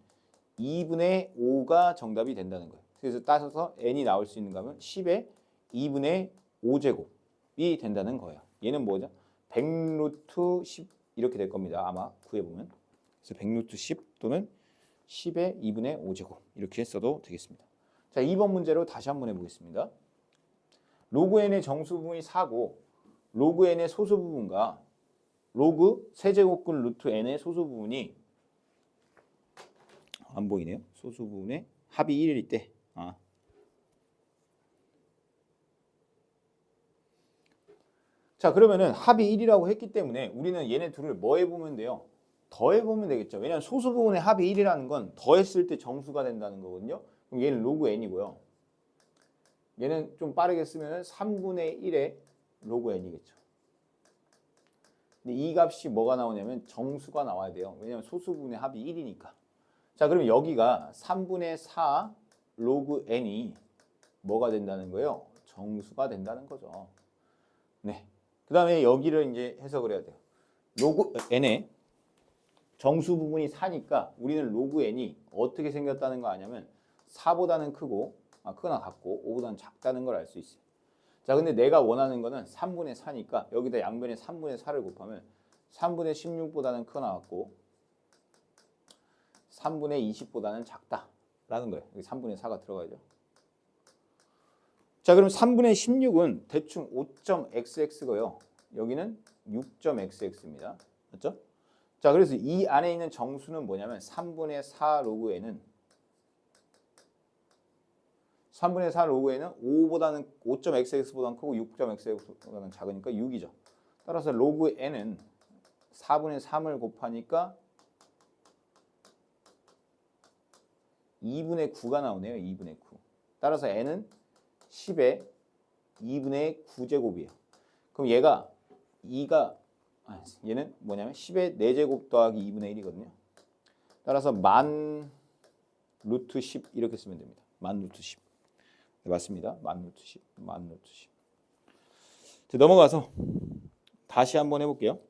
2분의 5가 정답이 된다는 거예요. 그래서 따져서 n이 나올 수 있는 값은 10의 2분의 5제곱이 된다는 거예요. 얘는 뭐죠? 100루트 10 이렇게 될 겁니다. 아마 구해보면. 그래서 100루트 10 또는 10의 2분의 5제곱 이렇게 써도 되겠습니다. 자, 2번 문제로 다시 한번 해보겠습니다. 로그 n의 정수 부분이 4고 로그 n의 소수 부분과 로그 세제곱근 루트 n의 소수 부분이 안 보이네요. 소수 부분의 합이 1일 때 자, 그러면은 합이 1이라고 했기 때문에 우리는 얘네 둘을 뭐 해보면 돼요? 더해보면 되겠죠. 왜냐하면 소수 부분의 합이 1이라는 건 더했을 때 정수가 된다는 거거든요. 그럼 얘는 로그 n이고요. 얘는 좀 빠르게 쓰면 3분의 1의 로그 n이겠죠. 근데 이 값이 뭐가 나오냐면 정수가 나와야 돼요. 왜냐하면 소수 부분의 합이 1이니까. 자, 그러면 여기가 3분의 4 로그 n이 뭐가 된다는 거예요? 정수가 된다는 거죠. 네. 그 다음에 여기를 이제 해석을 해야 돼요. 로그 n의 정수 부분이 4니까 우리는 로그 n이 어떻게 생겼다는 거 아냐면 4보다는 크고 크거나 같고 5보다는 작다는 걸 알 수 있어요. 자, 근데 내가 원하는 거는 3분의 4니까 여기다 양변에 3분의 4를 곱하면 3분의 16보다는 크거나 같고 3분의 20보다는 작다라는 거예요. 여기 3분의 4가 들어가야죠. 자, 그럼 3분의 16은 대충 5.xx고요. 여기는 6.xx입니다. 맞죠? 자, 그래서 이 안에 있는 정수는 뭐냐면 3분의 4 로그 n은 3분의 4 로그 n은 5보다는 5.xx보다는 크고 6.xx보다는 작으니까 6이죠. 따라서 로그 n은 4분의 3을 곱하니까 2분의 9가 나오네요. 2분의 9. 따라서 n은 10의 2분의 9제곱이에요. 그럼 얘가 2가 얘는 뭐냐면 10의 4제곱 더하기 2분의 1이거든요. 따라서 만 루트 10 이렇게 쓰면 됩니다. 만 루트 10. 네, 맞습니다. 만 루트 10. 만 루트 10. 자, 넘어가서 다시 한번 해볼게요.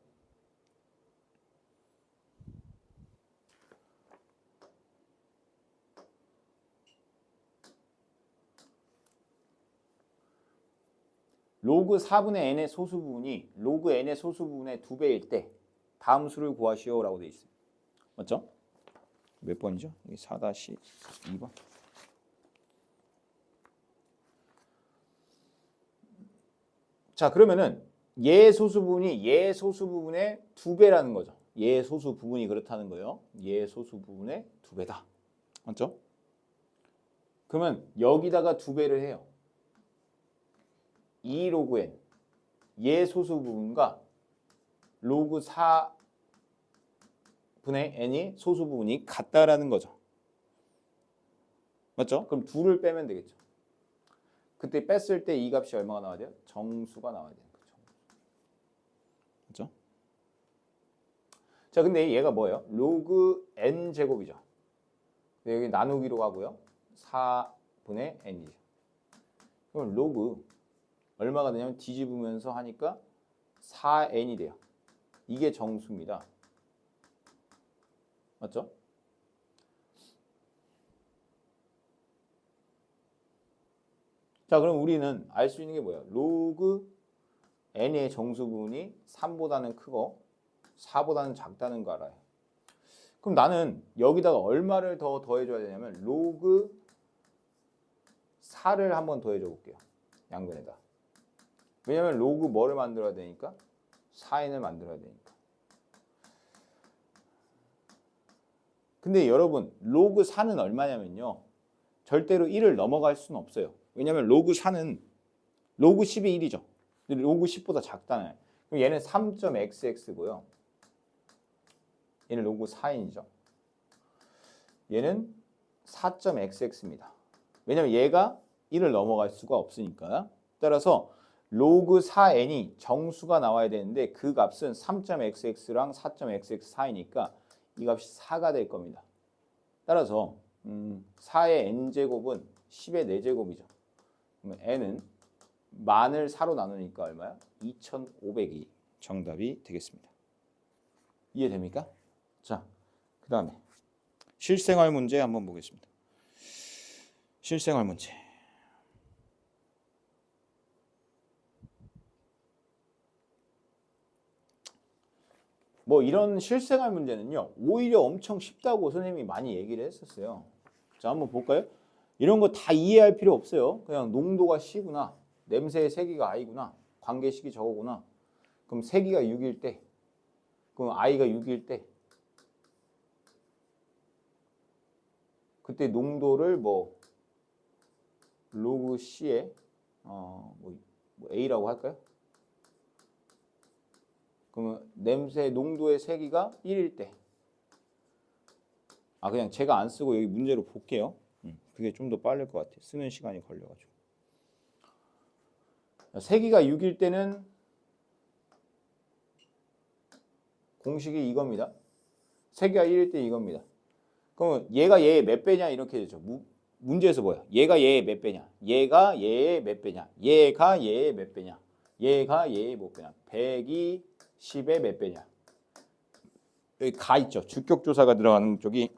로그 4분의 n의 소수 부분이 로그 n의 소수 부분의 2배일 때 다음 수를 구하시오라고 되어 있습니다. 맞죠? 몇 번이죠? 4-2번. 자, 그러면은 얘 소수 부분이 얘 소수 부분의 2배라는 거죠. 얘 소수 부분이 그렇다는 거예요. 얘 소수 부분의 2배다. 맞죠? 그러면 여기다가 2배를 해요. 2 로그 n. 얘 소수 부분과 로그 4분의 n이 소수 부분이 같다라는 거죠. 맞죠? 그럼 2를 빼면 되겠죠. 그때 뺐을 때 이 값이 얼마가 나와야 돼요? 정수가 나와야 되는 거죠. 맞죠? 자, 근데 얘가 뭐예요? 로그 n 제곱이죠. 여기 나누기로 하고요. 4분의 n이죠. 그럼 로그 얼마가 되냐면 뒤집으면서 하니까 4n이 돼요. 이게 정수입니다. 맞죠? 자, 그럼 우리는 알 수 있는 게 뭐예요? 로그 n의 정수 부분이 3보다는 크고 4보다는 작다는 거 알아요. 그럼 나는 여기다가 얼마를 더 더해줘야 되냐면 로그 4를 한번 더해줘 볼게요. 양변에다. 왜냐면 로그 뭐를 만들어야 되니까? 4n을 만들어야 되니까. 근데 여러분 로그 4는 얼마냐면요. 절대로 1을 넘어갈 수는 없어요. 왜냐면 로그 4는 로그 10이 1이죠. 근데 로그 10보다 작다네. 그럼 얘는 3.xx고요. 얘는 로그 4n이죠. 얘는 4.xx입니다. 왜냐면 얘가 1을 넘어갈 수가 없으니까. 따라서 로그 4n이 정수가 나와야 되는데 그 값은 3.xx랑 4.xx 사이니까 이 값이 4가 될 겁니다. 따라서 4의 n제곱은 10의 4제곱이죠. 그러면 n은 만을 4로 나누니까 얼마야? 2500이 정답이 되겠습니다. 이해됩니까? 자, 그 다음에 실생활 문제 한번 보겠습니다. 실생활 문제. 뭐 이런 실생활 문제는요. 오히려 엄청 쉽다고 선생님이 많이 얘기를 했었어요. 자, 한번 볼까요? 이런 거 다 이해할 필요 없어요. 그냥 농도가 C구나. 냄새의 세기가 I구나. 관계식이 저거구나. 그럼 세기가 6일 때, 그럼 I가 6일 때 그때 농도를 뭐 로그 C에 뭐 A라고 할까요? 그러면 냄새 농도의 세기가 1일 때. 그냥 제가 안 쓰고 여기 문제로 볼게요. 그게 좀 더 빠를 것 같아요. 쓰는 시간이 걸려가지고. 세기가 6일 때는 공식이 이겁니다. 세기가 1일 때 이겁니다. 그러면 얘가 얘의 몇 배냐 이렇게 되죠. 문제에서 뭐야? 얘가 얘의 몇 배냐? 얘가 얘의 몇 배냐? 얘가 얘의 몇 배냐? 얘가 얘의 몇 배냐? 100이 10의 몇 배냐? 여기 가 있죠. 주격조사가 들어가는 쪽이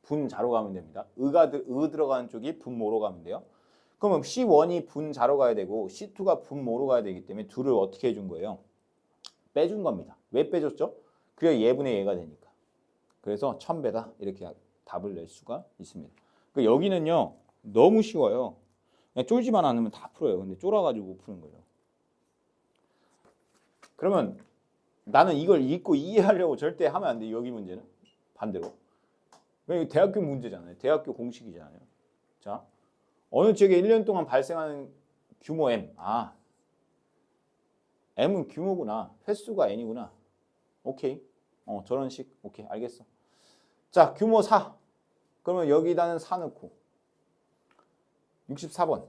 분자로 가면 됩니다. 의 들어가는 쪽이 분모로 가면 돼요. 그러면 C1이 분자로 가야 되고 C2가 분모로 가야 되기 때문에 둘을 어떻게 해준 거예요? 빼준 겁니다. 왜 빼줬죠? 그래야 얘분의 얘가 되니까. 그래서 1000배다 이렇게 답을 낼 수가 있습니다. 여기는요 너무 쉬워요. 그냥 쫄지만 않으면 다 풀어요. 근데 쫄아가지고 못 푸는 거예요. 그러면 나는 이걸 읽고 이해하려고 절대 하면 안 돼. 여기 문제는 반대로. 왜냐면 대학교 문제잖아요. 대학교 공식이잖아요. 자, 어느 지역에 1년 동안 발생하는 규모 M. M은 규모구나. 횟수가 N이구나. 오케이. 저런 식. 오케이. 알겠어. 자, 규모 4. 그러면 여기다는 4 넣고 64번.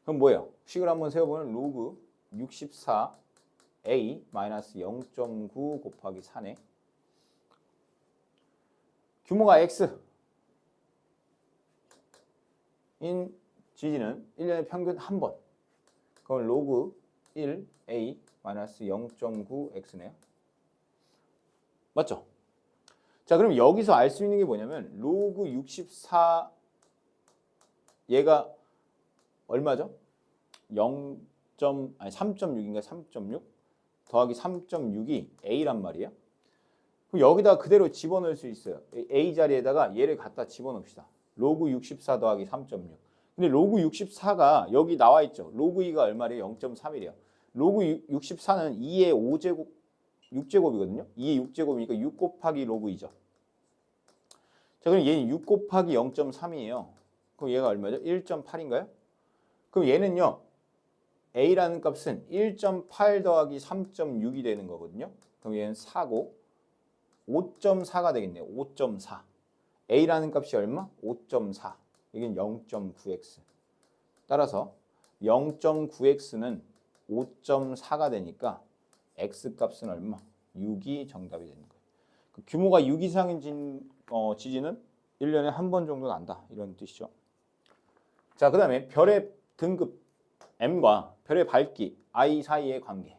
그럼 뭐예요? 식을 한번 세워보면 로그 64A 마이너스 0.9 곱하기 4네. 규모가 X 인 지지는 1년에 평균 한 번. 그럼 로그 1a 마이너스 0.9x네요. 맞죠? 자, 그럼 여기서 알 수 있는 게 뭐냐면 로그 64 얘가 얼마죠? 3.6인가 3.6 더하기 3.6이 a란 말이에요. 그럼 여기다 그대로 집어넣을 수 있어요. a 자리에다가 얘를 갖다 집어넣읍시다. 로그 64 더하기 3.6. 근데 로그 64가 여기 나와 있죠. 로그 2가 얼마래요? 0.3이래요. 로그 64는 2의 5제곱 6제곱이거든요. 2의 6제곱이니까 6 곱하기 로그 2죠. 자, 그럼 얘는 6 곱하기 0.3이에요. 그럼 얘가 얼마죠? 1.8인가요? 그럼 얘는요. a라는 값은 1.8 더하기 3.6이 되는 거거든요. 그럼 얘는 4고 5.4가 되겠네요. 5.4. a라는 값이 얼마? 5.4. 여기는 0.9x. 따라서 0.9x는 5.4가 되니까 x 값은 얼마? 6이 정답이 되는 거예요. 그 규모가 6 이상인 지진은 1년에 한 번 정도 난다. 이런 뜻이죠. 자, 그 다음에 별의 등급 m과 별의 밝기 i 사이의 관계.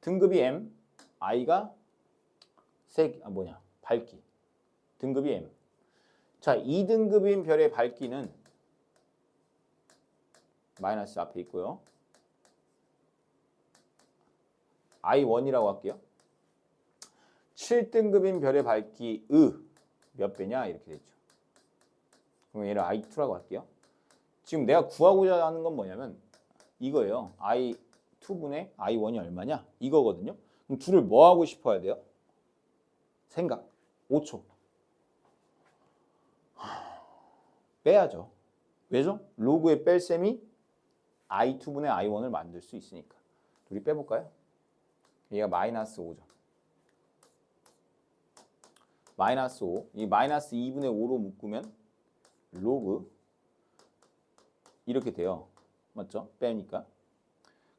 등급이 m, i가 밝기. 등급이 m. 자, 2등급인 별의 밝기는 마이너스 앞에 있고요. i1이라고 할게요. 7등급인 별의 밝기의 몇 배냐 이렇게 되죠. 그럼 얘를 i2라고 할게요. 지금 내가 구하고자 하는 건 뭐냐면 이거예요. i2분의 i1이 얼마냐 이거거든요. 그럼 둘을 뭐 하고 싶어야 돼요? 생각. 5초. 빼야죠. 왜죠? 로그의 뺄셈이 i2분의 i1을 만들 수 있으니까. 둘이 빼볼까요? 얘가 마이너스 5죠. 마이너스 5. 이 마이너스 2분의 5로 묶으면 로그 이렇게 돼요. 맞죠? 빼니까.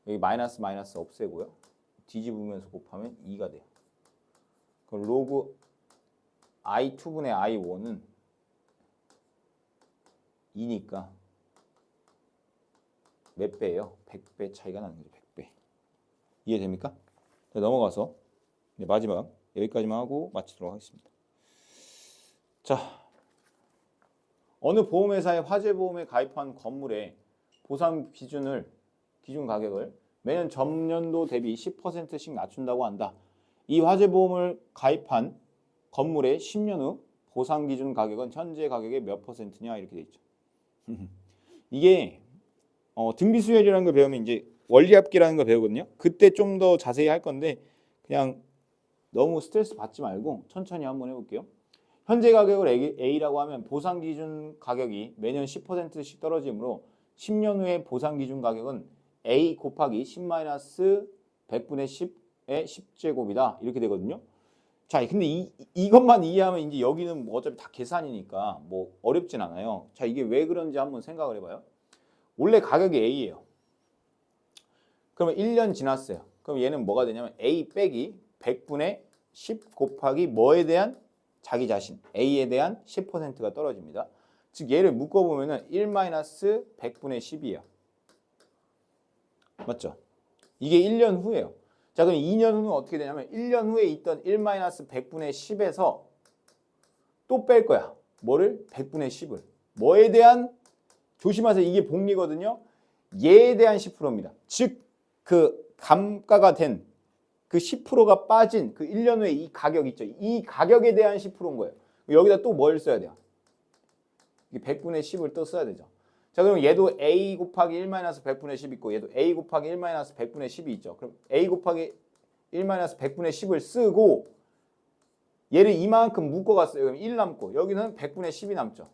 여기 마이너스 마이너스 없애고요. 뒤집으면서 곱하면 2가 돼요. 그럼 로그 i2분의 i1은 2니까 몇 배예요? 100배 차이가 나는 거죠. 100배. 이해됩니까? 자, 넘어가서 마지막 여기까지만 하고 마치도록 하겠습니다. 자, 어느 보험회사의 화재보험에 가입한 건물의 보상 기준 가격을 매년 전년도 대비 10%씩 낮춘다고 한다. 이 화재보험을 가입한 건물의 10년 후 보상 기준 가격은 현재 가격의 몇 %냐 이렇게 돼 있죠. 이게 등비 수열이라는 걸 배우면 이제 원리합계라는 걸 배우거든요. 그때 좀 더 자세히 할 건데 그냥 너무 스트레스 받지 말고 천천히 한번 해볼게요. 현재 가격을 A라고 하면 보상 기준 가격이 매년 10%씩 떨어지므로 10년 후에 보상 기준 가격은 A 곱하기 10-100분의 10의 10제곱이다. 이렇게 되거든요. 자, 근데 이것만 이해하면 이제 여기는 뭐 어차피 다 계산이니까 뭐 어렵진 않아요. 자, 이게 왜 그런지 한번 생각을 해봐요. 원래 가격이 A예요. 그러면 1년 지났어요. 그럼 얘는 뭐가 되냐면 A 빼기 100분의 10 곱하기 뭐에 대한 자기 자신 A에 대한 10%가 떨어집니다. 즉 얘를 묶어보면은 1-100분의 10이에요. 맞죠? 이게 1년 후예요. 자, 그럼 2년 후는 어떻게 되냐면 1년 후에 있던 1-100분의 10에서 또 뺄 거야. 뭐를? 100분의 10을. 뭐에 대한? 조심하세요. 이게 복리거든요. 얘에 대한 10%입니다. 즉 그 감가가 된 그 10%가 빠진 그 1년 후에 이 가격 있죠. 이 가격에 대한 10%인 거예요. 여기다 또 뭘 써야 돼요? 100분의 10을 또 써야 되죠. 자, 그럼 얘도 A 곱하기 1-100분의 10 있고 얘도 A 곱하기 1-100분의 10이 있죠. 그럼 A 곱하기 1-100분의 10을 쓰고 얘를 이만큼 묶어갔어요. 그럼 1 남고 여기는 100분의 10이 남죠.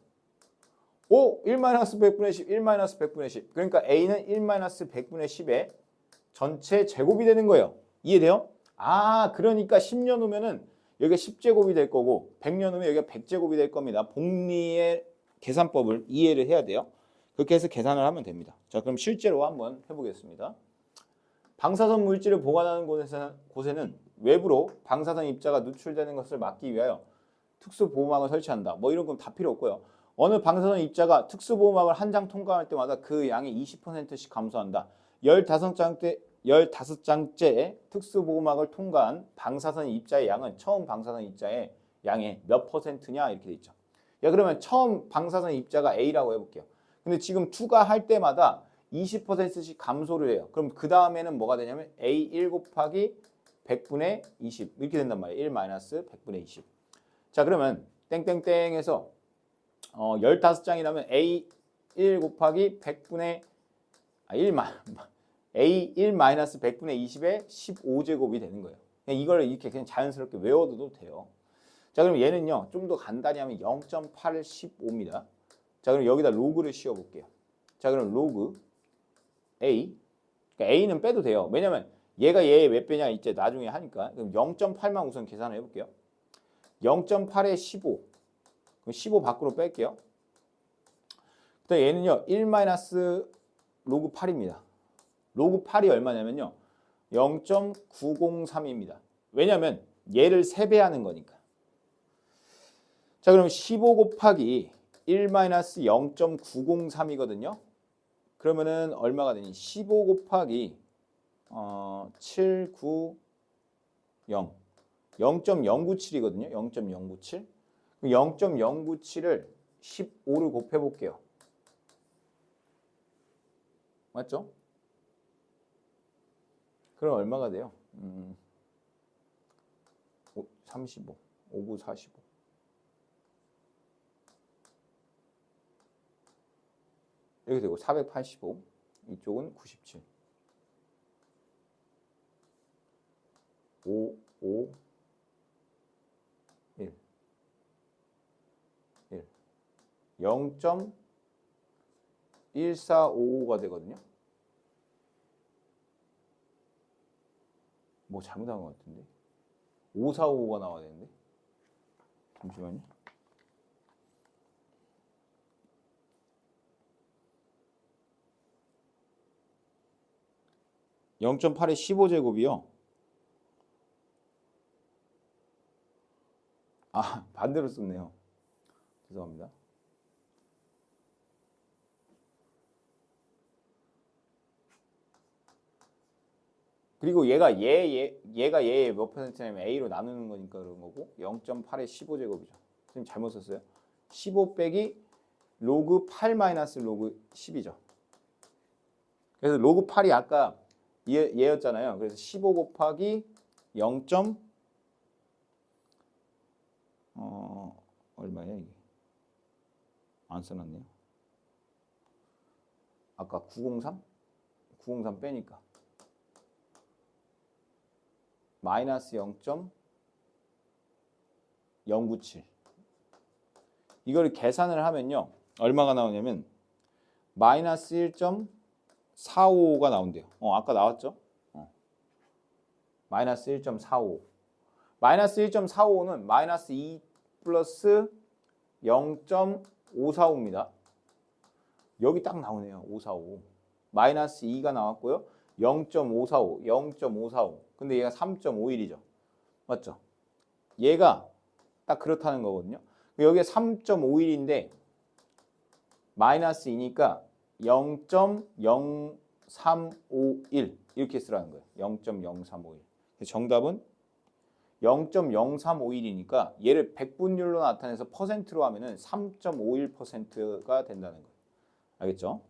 오, 1-100분의 10, 1-100분의 10. 그러니까 A는 1-100분의 10의 전체 제곱이 되는 거예요. 이해돼요? 아, 그러니까 10년 후면은 여기가 10제곱이 될 거고 100년 후면 여기가 100제곱이 될 겁니다. 복리의 계산법을 이해를 해야 돼요. 그렇게 해서 계산을 하면 됩니다. 자, 그럼 실제로 한번 해보겠습니다. 방사선 물질을 보관하는 곳에는 외부로 방사선 입자가 누출되는 것을 막기 위하여 특수 보호막을 설치한다. 뭐 이런 건 다 필요 없고요. 어느 방사선 입자가 특수보호막을 한 장 통과할 때마다 그 양이 20%씩 감소한다. 15장째 특수보호막을 통과한 방사선 입자의 양은 처음 방사선 입자의 양의 몇 퍼센트냐 이렇게 돼 있죠. 야, 그러면 처음 방사선 입자가 A라고 해볼게요. 근데 지금 투과할 때마다 20%씩 감소를 해요. 그럼 그 다음에는 뭐가 되냐면 A1 곱하기 100분의 20 이렇게 된단 말이에요. 1 마이너스 100분의 20. 자, 그러면 땡땡땡에서 15장이라면 A1 곱하기 100분의 A1 마이너스 100분의 20의 15제곱이 되는 거예요. 그냥 이걸 이렇게 그냥 자연스럽게 외워둬도 돼요. 자, 그럼 얘는요, 좀 더 간단히 하면 0.815입니다. 자, 그럼 여기다 로그를 씌워볼게요. 자, 그럼 로그 A. 그러니까 A는 빼도 돼요. 왜냐면 얘가 얘의 몇 배냐 이제 나중에 하니까. 그럼 0.8만 우선 계산을 해볼게요. 0.8에 15. 그럼 15 밖으로 뺄게요. 그다음 얘는요, 1 마이너스 로그 8입니다. 로그 8이 얼마냐면요, 0.903입니다. 왜냐면 얘를 3배하는 거니까. 자, 그럼 15 곱하기 1 마이너스 0.903이거든요. 그러면은 얼마가 되니? 15 곱하기 790 0.097이거든요. 0.097. 0.097을 15를 곱해 볼게요. 맞죠? 그럼 얼마가 돼요? 35, 5구 45. 이렇게 되고 485, 이쪽은 97. 5, 5, 1. 1. 0.1455가 되거든요. 뭐 잘못한 것 같은데. 5455가 나와야 되는데. 잠시만요. (0.8의 15제곱이요) 아, 반대로 썼네요. 죄송합니다. 그리고 얘가 얘의 몇 퍼센트냐면 A로 나누는 거니까 그런 거고 0.8의 15제곱이죠. 지금 잘못 썼어요. 15 빼기 로그 8 마이너스 로그 10이죠. 그래서 로그 8이 아까 얘였잖아요. 그래서 15 곱하기 0. 얼마야 이게? 안 써놨네요. 아까 903? 903 빼니까 마이너스 0.097. 이걸 계산을 하면요, 얼마가 나오냐면 마이너스 1.455가 나온대요. 아까 나왔죠? 마이너스 1.455. 마이너스 1.455는 마이너스 2 플러스 0.545입니다. 여기 딱 나오네요. 545. 마이너스 2가 나왔고요. 0.545, 0.545. 근데 얘가 3.51이죠. 맞죠? 얘가 딱 그렇다는 거거든요. 여기에 3.51인데 마이너스 2니까 0.0351 이렇게 쓰라는 거예요. 0.0351. 정답은 0.0351이니까 얘를 백분율로 나타내서 퍼센트로 하면은 3.51%가 된다는 거예요. 알겠죠?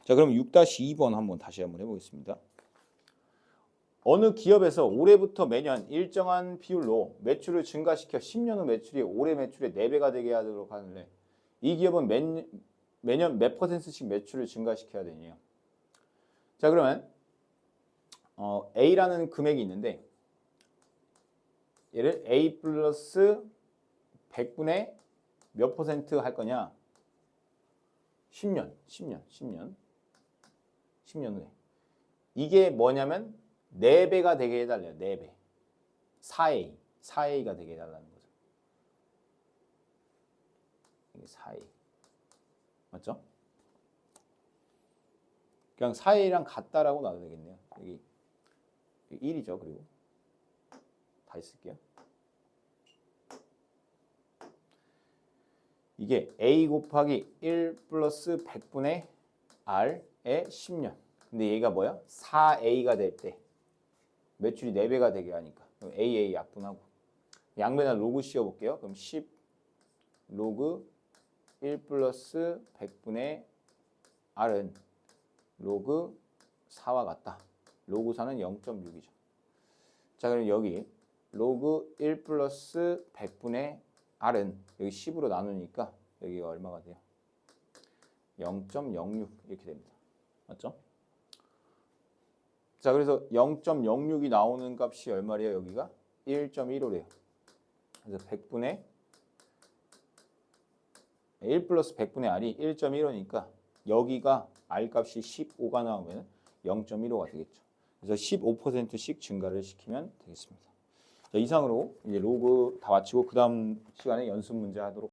자, 그럼 6-2번 한번 다시 한번 해보겠습니다. 어느 기업에서 올해부터 매년 일정한 비율로 매출을 증가시켜 10년 후 매출이 올해 매출의 4배가 되게 하도록 하는데 이 기업은 매년 몇 %씩 매출을 증가시켜야 되냐. 자, 그러면 A라는 금액이 있는데 얘를 A 플러스 100분의 몇 % 할 거냐? 10년 후에. 이게 뭐냐면 4배가 되게 해달래요. 4배. 4A가 되게 해달라는 거죠. 이게 4A. 맞죠? 그냥 4A랑 같다라고 놔도 되겠네요. 여기 1이죠. 그리고 다시 쓸게요. 이게 a 곱하기 1 플러스 100분의 r의 10년. 근데 얘가 뭐야? 4a가 될 때 매출이 4배가 되게 하니까 그럼 a 약분하고 양변에 로그 씌워볼게요. 그럼 10 로그 1 플러스 100분의 r은 로그 4와 같다. 로그 4는 0.6이죠. 자, 그럼 여기 로그 1 플러스 100분의 r은 여기 10으로 나누니까 여기가 얼마가 돼요? 0.06 이렇게 됩니다. 맞죠? 자, 그래서 0.06이 나오는 값이 얼마래요? 여기가 1.15래요. 그래서 100분의 1 플러스 100분의 r이 1.15니까 여기가 r 값이 15가 나오면 0.15가 되겠죠. 그래서 15%씩 증가를 시키면 되겠습니다. 자, 이상으로 이제 로그 다 마치고 그 다음 시간에 연습 문제 하도록